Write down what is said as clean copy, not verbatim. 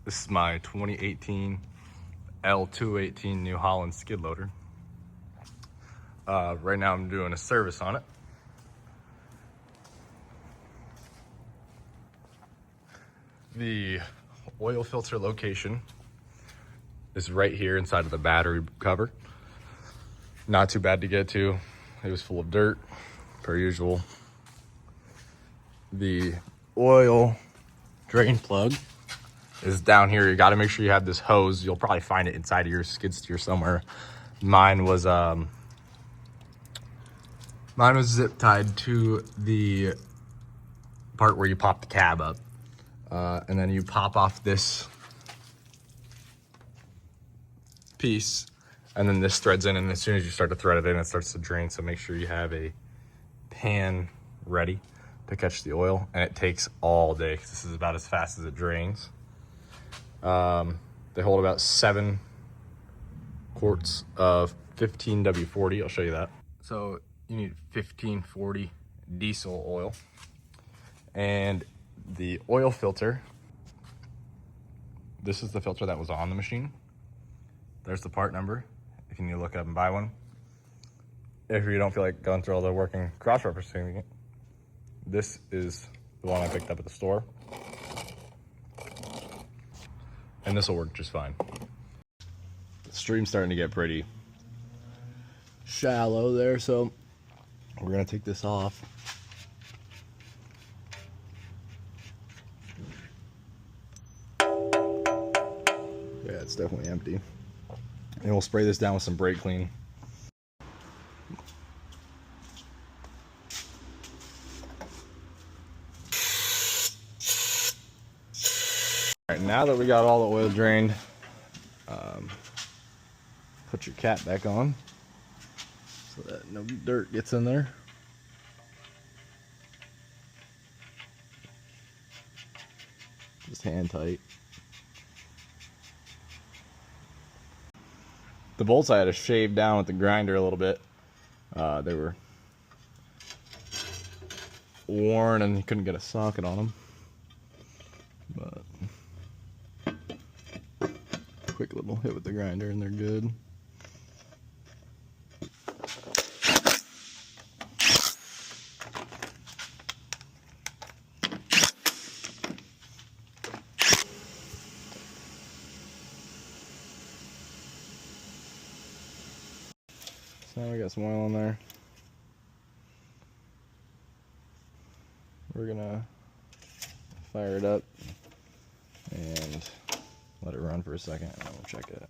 This is my 2018 L218 New Holland skid loader. Right now I'm doing a service on it. The oil filter location is right here inside of the battery cover. Not too bad to get to. It was full of dirt, per usual. The oil drain plug is down here. You got to make sure you have this hose. You'll probably find it inside of your skid steer somewhere. Mine was zip tied to the part where you pop the cab up, and then you pop off this piece, and then this threads in, and as soon as you start to thread it in, it starts to drain. So make sure you have a pan ready to catch the oil, and it takes all day because this is about as fast as it drains. They hold about 7 quarts of 15W40. I'll show you that. So you need 1540 diesel oil, and the oil filter, this is the filter that was on the machine. There's the part number if you need to look it up and buy one. If you don't feel like going through all the work and cross-referencing it, this is the one I picked up at the store, and this will work just fine. The stream's starting to get pretty shallow there, so we're gonna take this off. Yeah, it's definitely empty. And we'll spray this down with some brake clean. All right, now that we got all the oil drained, put your cap back on so that no dirt gets in there. Just hand tight. The bolts I had to shave down with the grinder a little bit. They were worn and you couldn't get a socket on them. But quick little hit with the grinder and they're good. So now we got some oil in there. We're gonna fire it up and let it run for a second and then we'll check it.